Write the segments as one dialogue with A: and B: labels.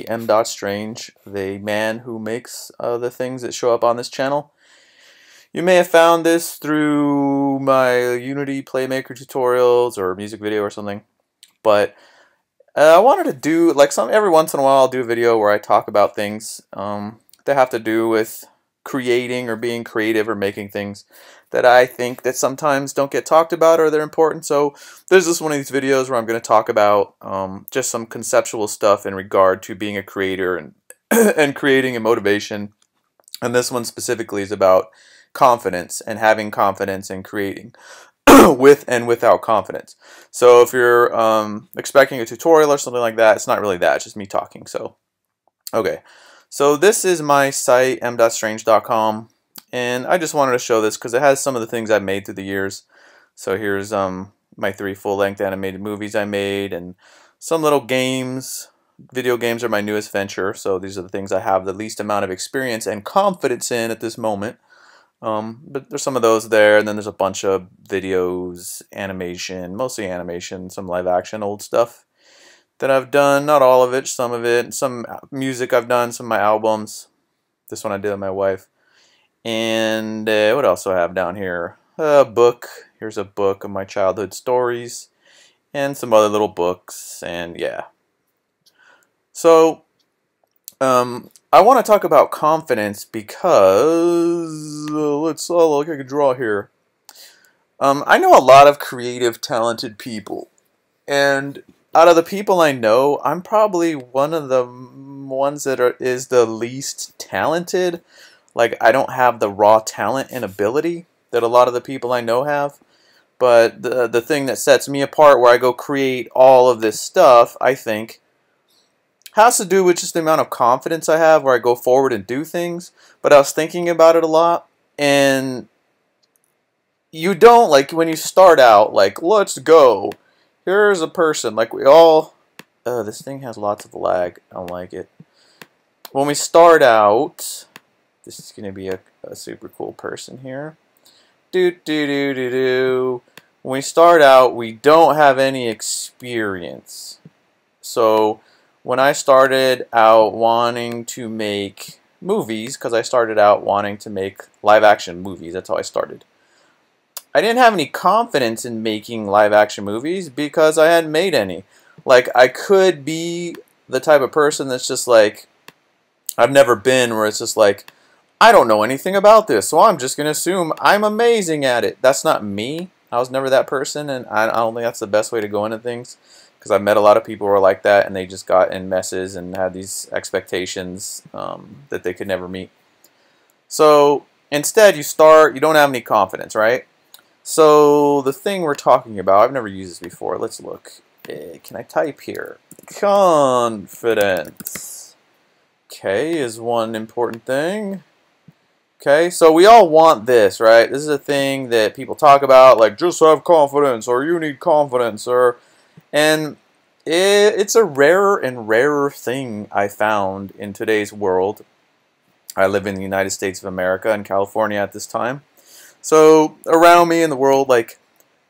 A: me, M. Strange, the man who makes the things that show up on this channel. You may have found this through my Unity Playmaker tutorials or music video or something, but I wanted to do, like, every once in a while I'll do a video where I talk about things that have to do with creating or being creative or making things that I think that sometimes don't get talked about or they're important. So there's this one of these videos where I'm going to talk about just some conceptual stuff in regard to being a creator and and creating and motivation. And this one specifically is about confidence and having confidence and creating with and without confidence. So if you're expecting a tutorial or something like that, it's not really that, it's just me talking. So okay, so this is my site, m.strange.com, and I just wanted to show this because it has some of the things I've made through the years. So here's my 3 full-length animated movies I made, and some little games. Video games are my newest venture, so these are the things I have the least amount of experience and confidence in at this moment. But there's some of those there, and then there's a bunch of videos, animation, mostly animation, some live action, old stuff that I've done. Not all of it, some of it. Some music I've done, some of my albums. This one I did with my wife. And what else do I have down here? A book. Here's a book of my childhood stories. And some other little books, and yeah. So, I want to talk about confidence because, let's look, I can draw here. I know a lot of creative, talented people, and out of the people I know, I'm probably one of the ones that is the least talented. Like, I don't have the raw talent and ability that a lot of the people I know have. But the thing that sets me apart, where I go create all of this stuff, I think, has to do with just the amount of confidence I have where I go forward and do things. But I was thinking about it a lot, and you don't, like, when you start out, like, let's go, here's a person, like, we all, this thing has lots of lag, I don't like it. When we start out, this is going to be a super cool person here. When we start out, we don't have any experience. So when I started out wanting to make movies, because I started out wanting to make live action movies, that's how I started. I didn't have any confidence in making live action movies because I hadn't made any. Like, I could be the type of person that's just like, I've never been, where it's just like, I don't know anything about this, so I'm just going to assume I'm amazing at it. That's not me. I was never that person, and I don't think that's the best way to go into things. Because I've met a lot of people who are like that, and they just got in messes and had these expectations that they could never meet. So instead, you don't have any confidence, right? So the thing we're talking about, I've never used this before. Let's look. Can I type here? Confidence. Okay, is one important thing. Okay, so we all want this, right? This is a thing that people talk about, like, just have confidence, or you need confidence, and it's a rarer and rarer thing I found in today's world. I live in the United States of America, in California at this time. So around me in the world, like,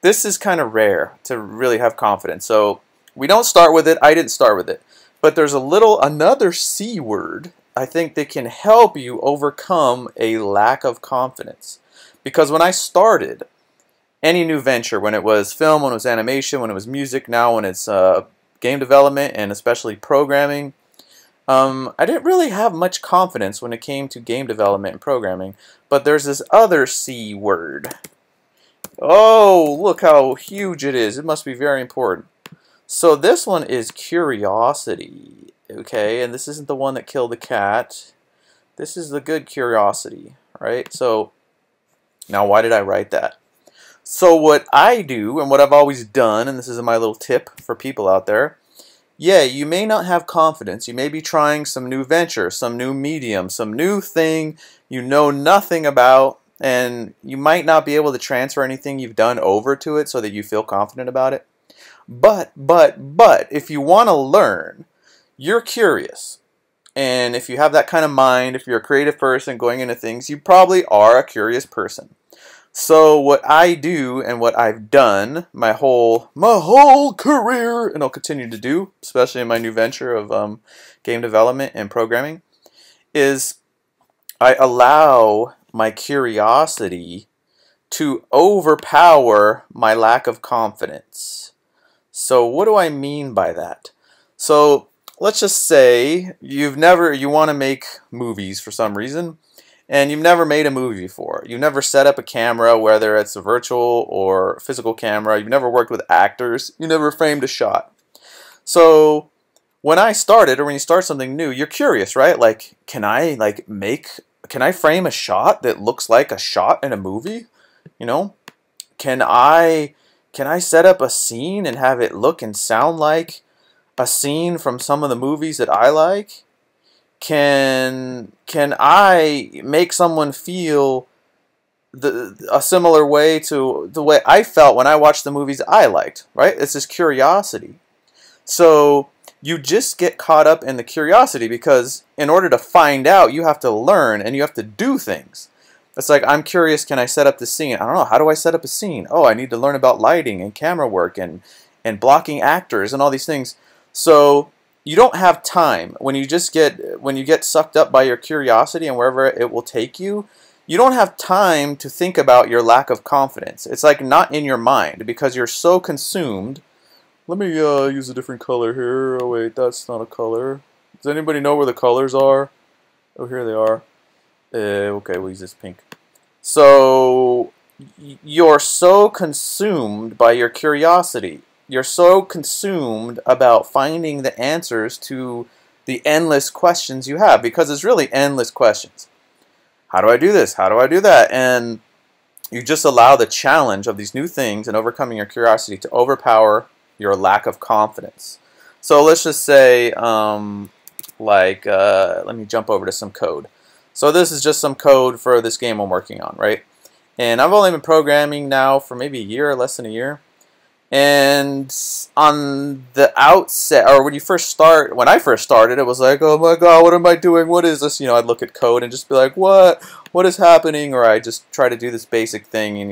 A: this is kind of rare to really have confidence. So we don't start with it. I didn't start with it. But there's another C word, I think, that can help you overcome a lack of confidence. Because when I started any new venture, when it was film, when it was animation, when it was music, now when it's game development and especially programming, I didn't really have much confidence when it came to game development and programming. But there's this other C word. Oh, look how huge it is. It must be very important. So this one is curiosity. Okay, and this isn't the one that killed the cat. This is the good curiosity, right? So now, why did I write that? So what I do, and what I've always done, and this is my little tip for people out there, yeah, you may not have confidence. You may be trying some new venture, some new medium, some new thing you know nothing about, and you might not be able to transfer anything you've done over to it so that you feel confident about it. But, if you want to learn, you're curious. And if you have that kind of mind, if you're a creative person going into things, you probably are a curious person. So what I do and what I've done my whole career, and I'll continue to do, especially in my new venture of game development and programming, is I allow my curiosity to overpower my lack of confidence. So what do I mean by that? So let's just say you want to make movies for some reason, and you've never made a movie before. You've never set up a camera, whether it's a virtual or physical camera. You've never worked with actors. You never framed a shot. So when I started, or when you start something new, you're curious, right? Like, can I frame a shot that looks like a shot in a movie? You know, can I set up a scene and have it look and sound like a scene from some of the movies that I like? Can I make someone feel a similar way to the way I felt when I watched the movies I liked, right? It's this curiosity. So you just get caught up in the curiosity because in order to find out, you have to learn and you have to do things. It's like, I'm curious, can I set up the scene? I don't know, how do I set up a scene? Oh, I need to learn about lighting and camera work and blocking actors and all these things. So you don't have time when you get sucked up by your curiosity and wherever it will take you. You don't have time to think about your lack of confidence. It's like not in your mind because you're so consumed. Let me use a different color here. Oh wait, that's not a color. Does anybody know where the colors are? Oh, here they are. Okay, we'll use this pink. So you're so consumed by your curiosity. You're so consumed about finding the answers to the endless questions you have, because it's really endless questions. How do I do this? How do I do that? And you just allow the challenge of these new things and overcoming your curiosity to overpower your lack of confidence. So let's just say, let me jump over to some code. So this is just some code for this game I'm working on, right? And I've only been programming now for maybe a year, less than a year. And on the outset, or when I first started, it was like, oh my god, what am I doing? What is this? You know, I'd look at code and just be like, what is happening? Or I just try to do this basic thing, and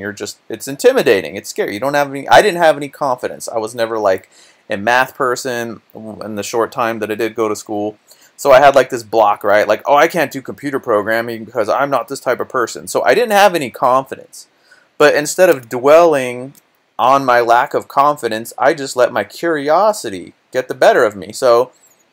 A: it's intimidating. It's scary. I didn't have any confidence. I was never like a math person in the short time that I did go to school. So I had like this block, right? Like, oh, I can't do computer programming because I'm not this type of person. So I didn't have any confidence. But instead of dwelling on my lack of confidence, I just let my curiosity get the better of me. So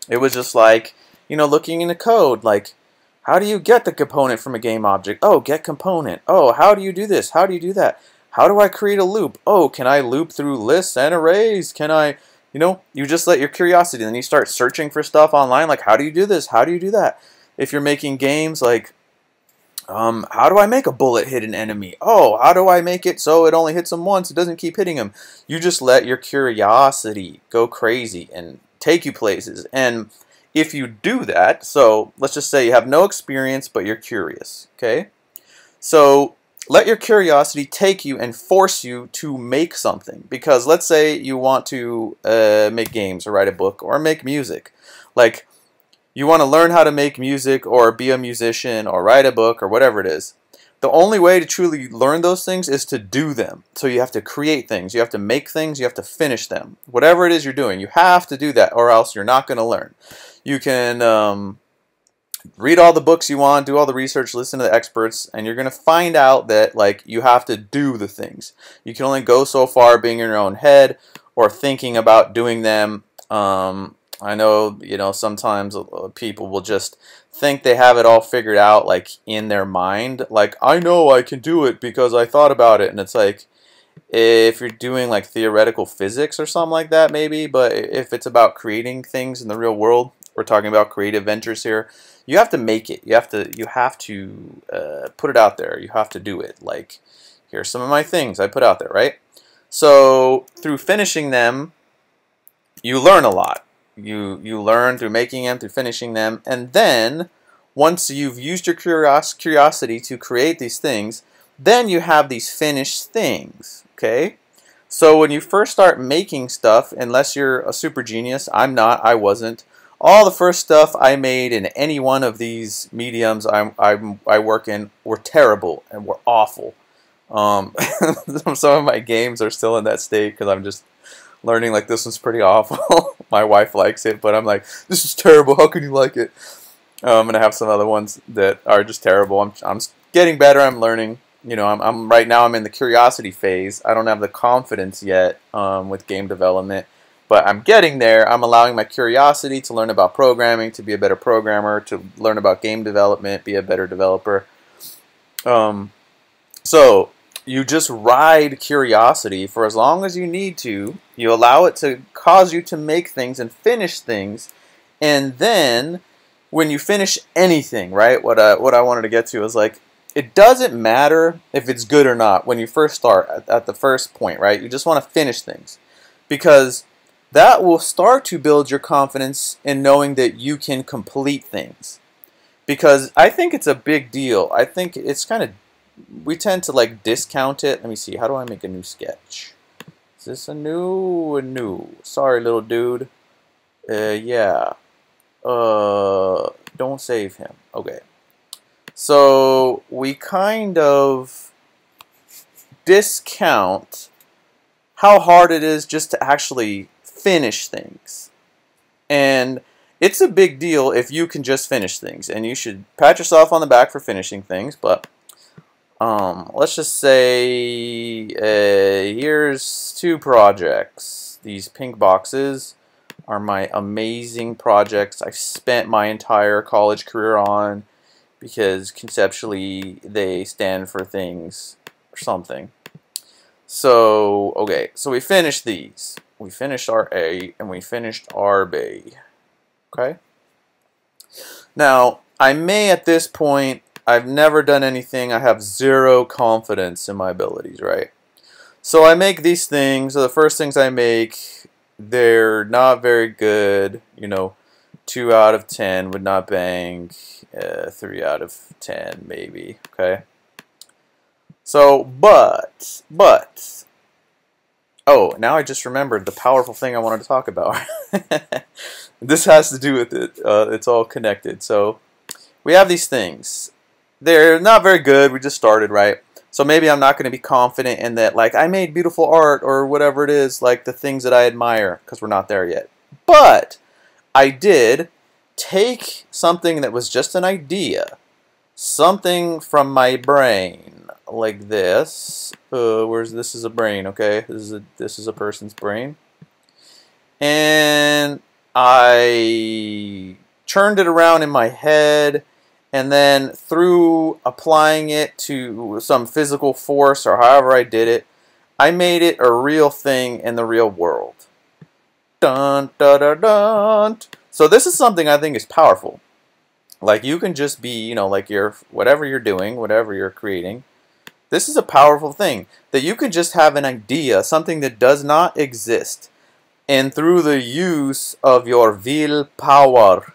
A: it was just like, looking into code, like, how do you get the component from a game object? Oh, get component. Oh, how do you do this? How do you do that? How do I create a loop? Oh, can I loop through lists and arrays? Can I, you just let your curiosity, then you start searching for stuff online, like, how do you do this? How do you do that? If you're making games, like, how do I make a bullet hit an enemy? Oh, how do I make it so it only hits him once, it doesn't keep hitting him? You just let your curiosity go crazy and take you places. And if you do that, so let's just say you have no experience, but you're curious, okay? So let your curiosity take you and force you to make something. Because let's say you want to make games or write a book or make music. Like, you want to learn how to make music or be a musician or write a book or whatever it is. The only way to truly learn those things is to do them. So you have to create things, you have to make things, you have to finish them. Whatever it is you're doing, you have to do that or else you're not going to learn. You can read all the books you want, do all the research, listen to the experts, and you're going to find out that like you have to do the things. You can only go so far being in your own head or thinking about doing them. I know, sometimes people will just think they have it all figured out, like, in their mind. Like, I know I can do it because I thought about it. And it's like, if you're doing, like, theoretical physics or something like that, maybe. But if it's about creating things in the real world, we're talking about creative ventures here, you have to make it. You have to put it out there. You have to do it. Like, here's some of my things I put out there, right? So, through finishing them, you learn a lot. You learn through making them, through finishing them, and then once you've used your curiosity to create these things, then you have these finished things, okay? So when you first start making stuff, unless you're a super genius, I'm not, I wasn't, all the first stuff I made in any one of these mediums I work in were terrible and were awful. Some of my games are still in that state because I'm just learning like this one's pretty awful. My wife likes it, but I'm like, this is terrible. How can you like it? And I have some other ones that are just terrible. I'm getting better. I'm learning. You know, I'm right now. I'm in the curiosity phase. I don't have the confidence yet with game development, but I'm getting there. I'm allowing my curiosity to learn about programming, to be a better programmer, to learn about game development, be a better developer. So you just ride curiosity for as long as you need to. You allow it to cause you to make things and finish things, and then when you finish anything, right? What I wanted to get to is like, it doesn't matter if it's good or not when you first start at the first point, right? You just want to finish things because that will start to build your confidence in knowing that you can complete things. Because I think it's a big deal. I think it's kind of, we tend to like discount it. Let me see, how do I make a new sketch? Is this a new? Sorry, little dude. Yeah. Don't save him. Okay. So we kind of discount how hard it is just to actually finish things. And it's a big deal if you can just finish things. And you should pat yourself on the back for finishing things. But let's just say here's 2 projects. These pink boxes are my amazing projects I spent my entire college career on, because conceptually they stand for things or something. So, okay, so we finished these. We finished our A and we finished our B. Okay? Now, I may at this point, I've never done anything, I have 0 confidence in my abilities, right? So I make these things, so the first things I make, they're not very good, you know, 2 out of 10 would not bang, 3 out of 10 maybe, okay? So, but, oh, now I just remembered the powerful thing I wanted to talk about. This has to do with it, it's all connected. So, we have these things. They're not very good, we just started, right? So maybe I'm not going to be confident in that, like, I made beautiful art or whatever it is, like the things that I admire, because we're not there yet. But I did take something that was just an idea, something from my brain, like this. Where's this is a brain, okay? This is a person's brain, and I turned it around in my head. And then through applying it to some physical force or however I did it, I made it a real thing in the real world. Dun, dun, dun, dun. So this is something I think is powerful. Like, you can just be, you know, like whatever you're doing, whatever you're creating. This is a powerful thing. That you can just have an idea, something that does not exist. And through the use of your willpower,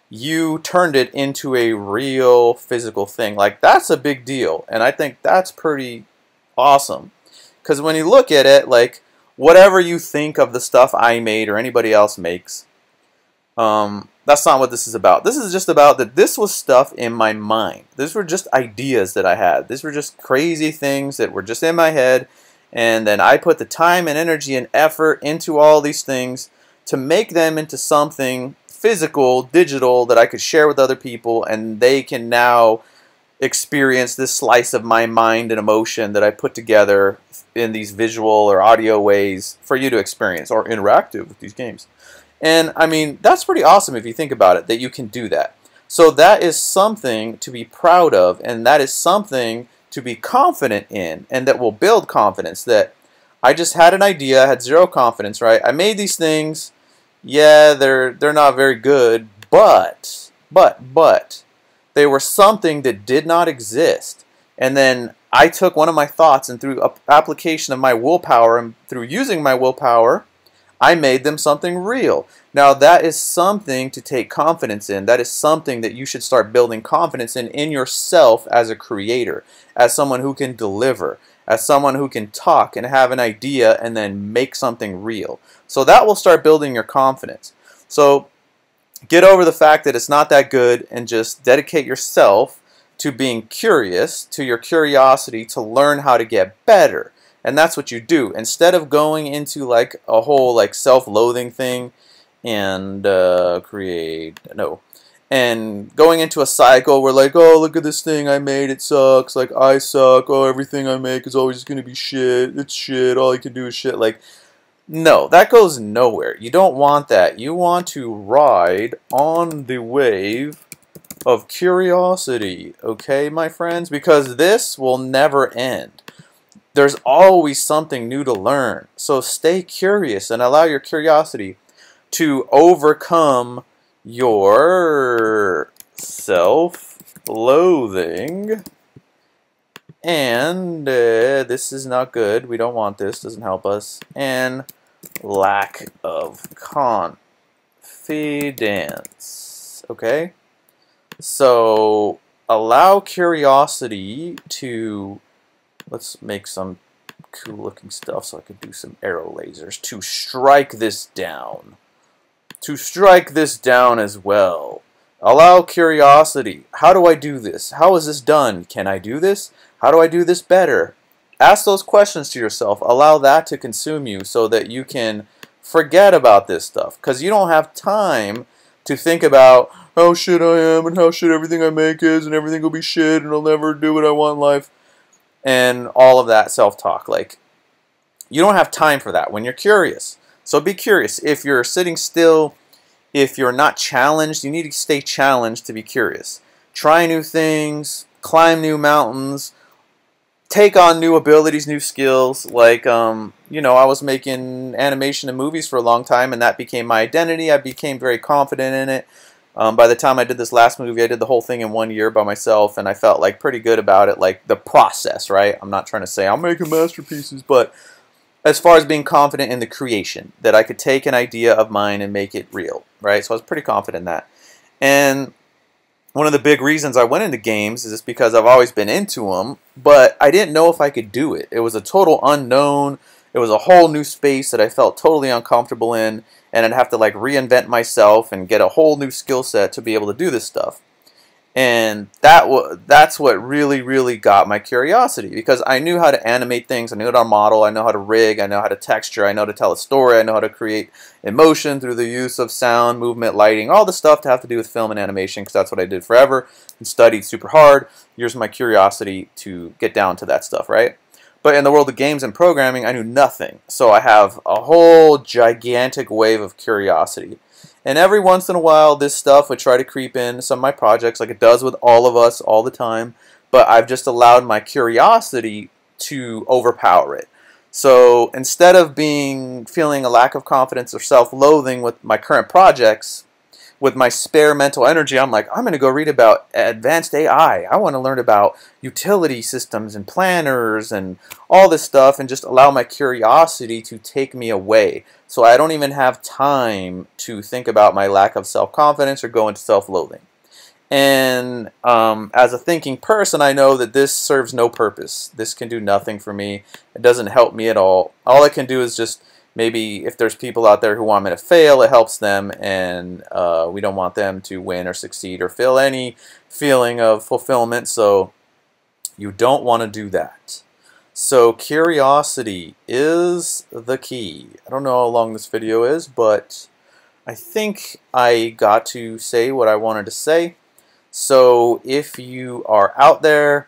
A: you turned it into a real physical thing. Like, that's a big deal, and I think that's pretty awesome. Because when you look at it, like, whatever you think of the stuff I made or anybody else makes, that's not what this is about. This is just about that this was stuff in my mind. These were just ideas that I had. These were just crazy things that were just in my head, and then I put the time and energy and effort into all these things to make them into something physical, digital, that I could share with other people, and they can now experience this slice of my mind and emotion that I put together in these visual or audio ways for you to experience, or interactive with these games. And I mean, that's pretty awesome if you think about it, that you can do that. So that is something to be proud of, and that is something to be confident in, and that will build confidence. That I just had an idea, I had 0 confidence, right? I made these things. Yeah, they're not very good, but they were something that did not exist. And then I took one of my thoughts, and through application of my willpower and through using my willpower, I made them something real. Now that is something to take confidence in. That is something that you should start building confidence in yourself as a creator, as someone who can deliver, as someone who can talk and have an idea and then make something real. So that will start building your confidence. So get over the fact that it's not that good and just dedicate yourself to being curious, to your curiosity to learn how to get better. And that's what you do. Instead of going into like a whole like self-loathing thing and and going into a cycle where like, oh, look at this thing I made, it sucks, like I suck, oh, everything I make is always going to be shit, it's shit, all I can do is shit. Like, no, that goes nowhere. You don't want that. You want to ride on the wave of curiosity, okay, my friends? Because this will never end. There's always something new to learn. So stay curious and allow your curiosity to overcome your self-loathing. And this is not good. We don't want this. Doesn't help us. And lack of confidence. Okay? So allow curiosity to, let's make some cool looking stuff so I can do some arrow lasers to strike this down. To strike this down as well. Allow curiosity. How do I do this? How is this done? Can I do this? How do I do this better? Ask those questions to yourself. Allow that to consume you so that you can forget about this stuff. Because you don't have time to think about how shit I am and how shit everything I make is and everything will be shit and I'll never do what I want in life and all of that self-talk. Like, you don't have time for that when you're curious. So be curious. If you're sitting still, if you're not challenged, you need to stay challenged to be curious. Try new things, climb new mountains, take on new abilities, new skills. Like, you know, I was making animation and movies for a long time, and that became my identity. I became very confident in it. By the time I did this last movie, I did the whole thing in 1 year by myself, and I felt like pretty good about it, like the process, right? I'm not trying to say I'm making masterpieces, but as far as being confident in the creation, that I could take an idea of mine and make it real, right? So I was pretty confident in that. And one of the big reasons I went into games is just because I've always been into them, but I didn't know if I could do it. It was a total unknown. It was a whole new space that I felt totally uncomfortable in, and I'd have to like reinvent myself and get a whole new skill set to be able to do this stuff. And that's what really, really got my curiosity, because I knew how to animate things, I knew how to model, I know how to rig, I know how to texture, I know how to tell a story, I know how to create emotion through the use of sound, movement, lighting, all the stuff to have to do with film and animation, because that's what I did forever and studied super hard. Here's my curiosity to get down to that stuff, right? But in the world of games and programming, I knew nothing. So I have a whole gigantic wave of curiosity. And every once in a while, this stuff would try to creep in some of my projects, like it does with all of us all the time. But I've just allowed my curiosity to overpower it. So instead of feeling a lack of confidence or self-loathing with my current projects, with my spare mental energy, I'm like, I'm going to go read about advanced AI. I want to learn about utility systems and planners and all this stuff, and just allow my curiosity to take me away. So I don't even have time to think about my lack of self-confidence or go into self-loathing. And as a thinking person, I know that this serves no purpose. This can do nothing for me. It doesn't help me at all. All it can do is just, maybe if there's people out there who want me to fail, it helps them, and we don't want them to win or succeed or feel any feeling of fulfillment, so you don't want to do that. So curiosity is the key. I don't know how long this video is, but I think I got to say what I wanted to say. So if you are out there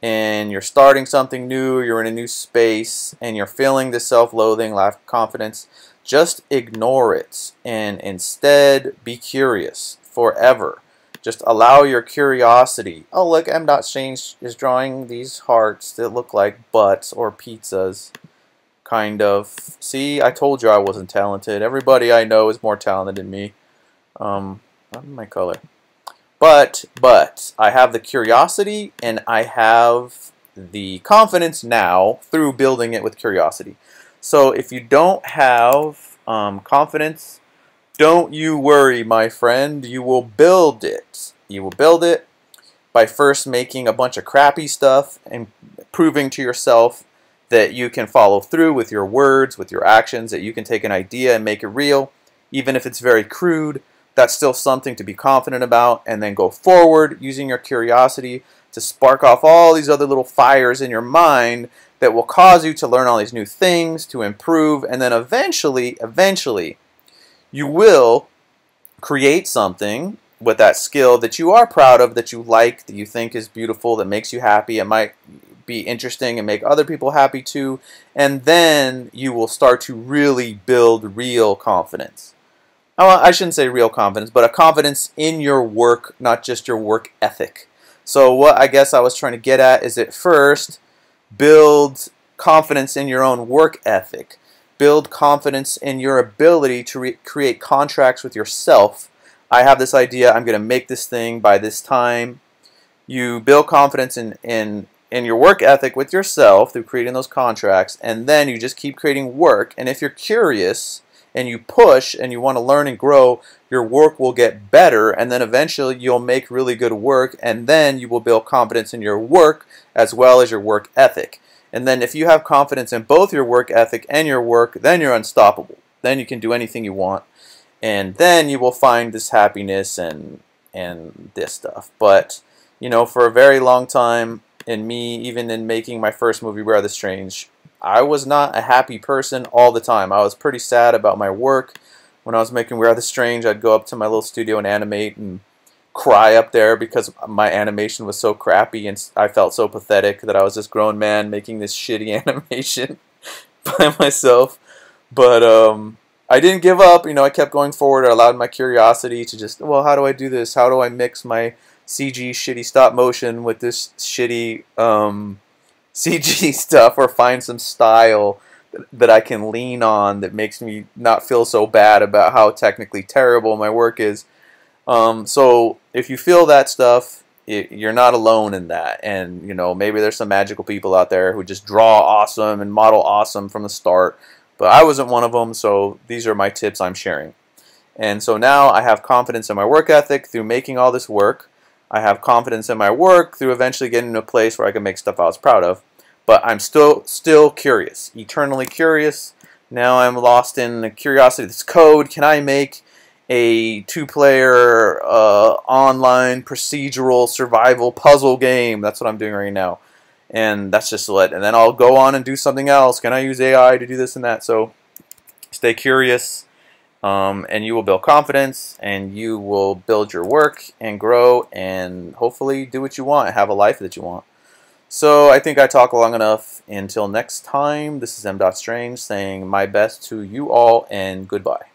A: and you're starting something new, you're in a new space, and you're feeling this self-loathing, lack of confidence, just ignore it and instead be curious forever. Just allow your curiosity. Oh, look, M.Change is drawing these hearts that look like butts or pizzas, kind of. See, I told you I wasn't talented. Everybody I know is more talented than me. Not my color. But I have the curiosity, and I have the confidence now through building it with curiosity. So if you don't have confidence, don't you worry, my friend. You will build it. You will build it by first making a bunch of crappy stuff and proving to yourself that you can follow through with your words, with your actions, that you can take an idea and make it real, even if it's very crude. That's still something to be confident about, and then go forward using your curiosity to spark off all these other little fires in your mind that will cause you to learn all these new things, to improve, and then eventually, you will create something with that skill that you are proud of, that you like, that you think is beautiful, that makes you happy. It might be interesting and make other people happy too. And then you will start to really build real confidence. I shouldn't say real confidence, but a confidence in your work, not just your work ethic. So what I guess I was trying to get at is at first, build confidence in your own work ethic. Build confidence in your ability to create contracts with yourself. I have this idea, I'm going to make this thing by this time. You build confidence in your work ethic with yourself through creating those contracts, and then you just keep creating work. And if you're curious and you push and you want to learn and grow, your work will get better, and then eventually you'll make really good work, and then you will build confidence in your work as well as your work ethic. And then if you have confidence in both your work ethic and your work, then you're unstoppable. Then you can do anything you want, and then you will find this happiness and this stuff. But you know, for a very long time, in me, even in making my first movie, Rather Strange, I was not a happy person all the time. I was pretty sad about my work. When I was making Rather Strange, I'd go up to my little studio and animate and cry up there because my animation was so crappy and I felt so pathetic that I was this grown man making this shitty animation by myself. But I didn't give up. You know, I kept going forward. I allowed my curiosity to just, well, how do I do this? How do I mix my CG shitty stop motion with this shitty CG stuff, or find some style that I can lean on that makes me not feel so bad about how technically terrible my work is. So if you feel that stuff, you're not alone in that. And you know, maybe there's some magical people out there who just draw awesome and model awesome from the start, but I wasn't one of them. So these are my tips I'm sharing. And so now I have confidence in my work ethic through making all this work. I have confidence in my work through eventually getting to a place where I can make stuff I was proud of. But I'm still curious, eternally curious. Now I'm lost in the curiosity of this code. Can I make a two-player online procedural survival puzzle game? That's what I'm doing right now. And that's just it. And then I'll go on and do something else. Can I use AI to do this and that? So stay curious. And you will build confidence, and you will build your work and grow, and hopefully do what you want, have a life that you want. So I think I talk long enough. Until next time, this is M. Strange saying my best to you all, and goodbye.